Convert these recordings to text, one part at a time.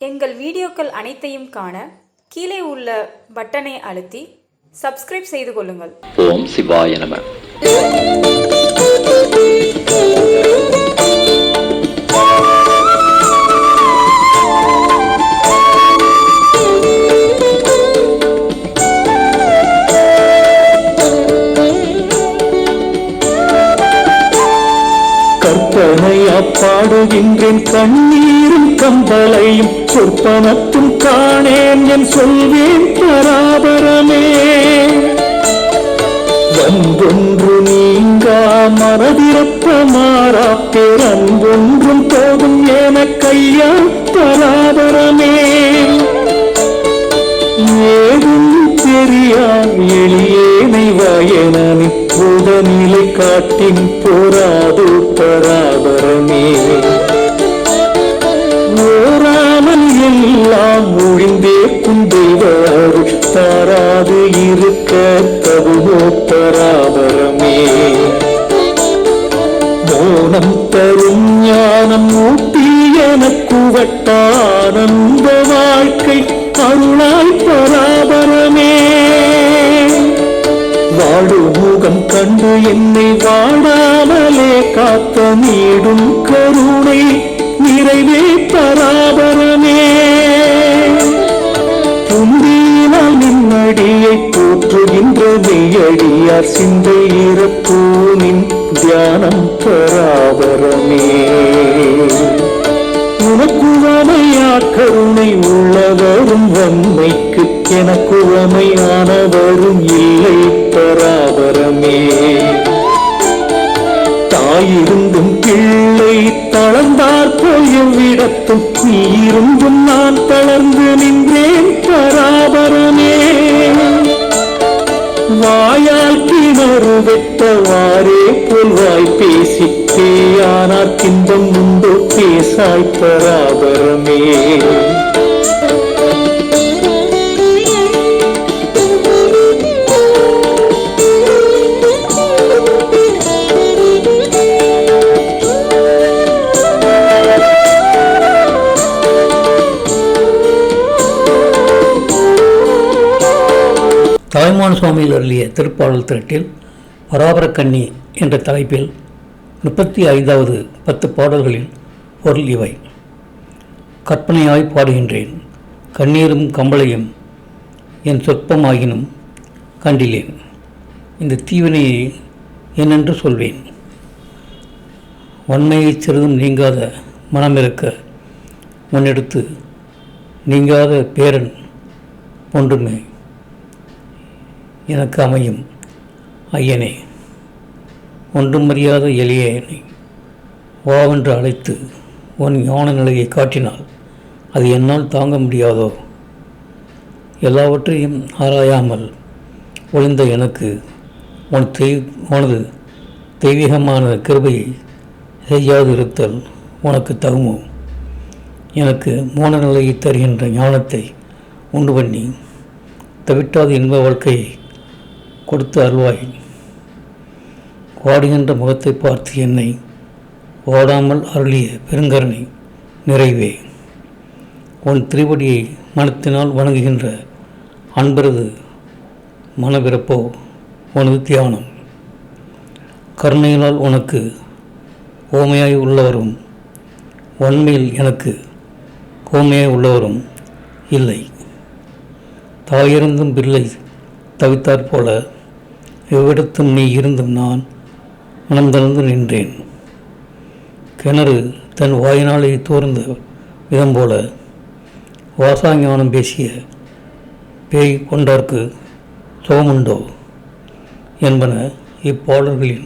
எங்கள் வீடியோக்கள் அனைத்தையும் காண கீழே உள்ள பட்டனை அழுத்தி சப்ஸ்கிரைப் செய்து கொள்ளுங்கள். ஓம் சிவாய நம. கற்பனையா பாடுகின்றேன் கண்ணீரும் கம்பலையும் சொற்பனத்தும் காணேன் என் சொல்வேன் பராபரமே. வந்தொன்று நீங்கா மனதிறப்ப மாறா பேரன்பொன்றும் போதும் என கையா பராபரமே. ஏதும் தெரியா எளியேனை வயனி உடனிலை காட்டின் போராது பராபரமே. ஓராமல் எல்லாம் ஒழிந்தே குந்தைவாறு தாராது இருக்க தகுமோ பராபரமே. மோனம் தரும் ஞானம் ஊட்டி எனக்கு வட்டானந்த வாழ்க்கை அருளாய் பராபரமே. வாழுமுகம் கண்டு என்னை வாடாமலே காத்த நீடும் கருணை நிறைவே பராபரமே. துந்தினால் நின்னடியை போற்றுகின்ற மெய்யடியார் சிந்தை இறப்பூனின் தியானம் பராபரமே. உனக்குவமையா கருணை உள்ளவரும் வன்மைக்கு எனக்குவமையானவரும் இல்லை பராபரமே. தாயிருந்தும் பிள்ளை தளர்ந்தார் போல் எவ்விடத்தும் நீருந்தும் நான் தளர்ந்து நின்றேன் பராபரமே. வாயால் கிணறு வெட்டவாரே போல் வாய் பேசி பேயானார் கிந்தம் உண்டோ பேசாய் பராபரமே. தாய்மான சுவாமியில் அருளிய திருப்பாடல் திரட்டில் பராபரக்கண்ணி என்ற தலைப்பில் 35வது 10 பாடல்களில் பொருள் இவை. கற்பனையாய் பாடுகின்றேன் கண்ணீரும் கம்பளையும் என் சொற்பமாகினும் கண்டிலேன். இந்த தீவினையை என்னென்று சொல்வேன். வன்மையை சிறிதும் நீங்காத மனமிருக்க முன்னெடுத்து நீங்காத பேரன் ஒன்றுமே எனக்கு அமையும் ஐயனே. ஒன்றும் அறியாத எளியனை வாவென்று அழைத்து உன் ஞான நிலையை காட்டினால் அது என்னால் தாங்க முடியாதோ? எல்லாவற்றையும் ஆராயாமல் ஒளிந்த எனக்கு உனது தெய்வீகமான கிருபையை செய்யாது இருத்தல் உனக்கு தகுமோ? எனக்கு மோன நிலையை தருகின்ற ஞானத்தை உண்டு பண்ணி தவிட்டாத இன்ப வாழ்க்கையை கொடுத்து அருள்வாய். வாடுகின்ற முகத்தை பார்த்து என்னை வாடாமல் அருளிய பெருங்கருணை நிறைவே. உன் திருவடியை மனத்தினால் வணங்குகின்ற அன்பரது மனவிறப்போ உனது தியானம். கருணையினால் உனக்கு ஓமையாய் உள்ளவரும் உண்மையில் எனக்கு கோமையாய் உள்ளவரும் இல்லை. தாயிருந்தும் பிள்ளை தவித்தாற் போல எவ்விடத்தும் நீ இருந்தும் நான் மனம் தளர்ந்து நின்றேன். கிணறு தன் வாயினாலே தோர்ந்த விதம் போல வாசாஞானம் பேசிய பேய் கொண்டார்க்கு சுகமுண்டோ என்பன இப்பாடல்களின்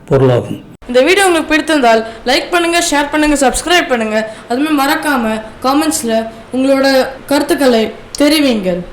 பொருளாகும். இந்த வீடியோ உங்களுக்கு பிடித்திருந்தால் லைக் பண்ணுங்க, ஷேர் பண்ணுங்க, சப்ஸ்கிரைப் பண்ணுங்க. அதுமாதிரி மறக்காம காமெண்ட்ஸ்ல உங்களோட கருத்துக்களை தெரிவிங்க.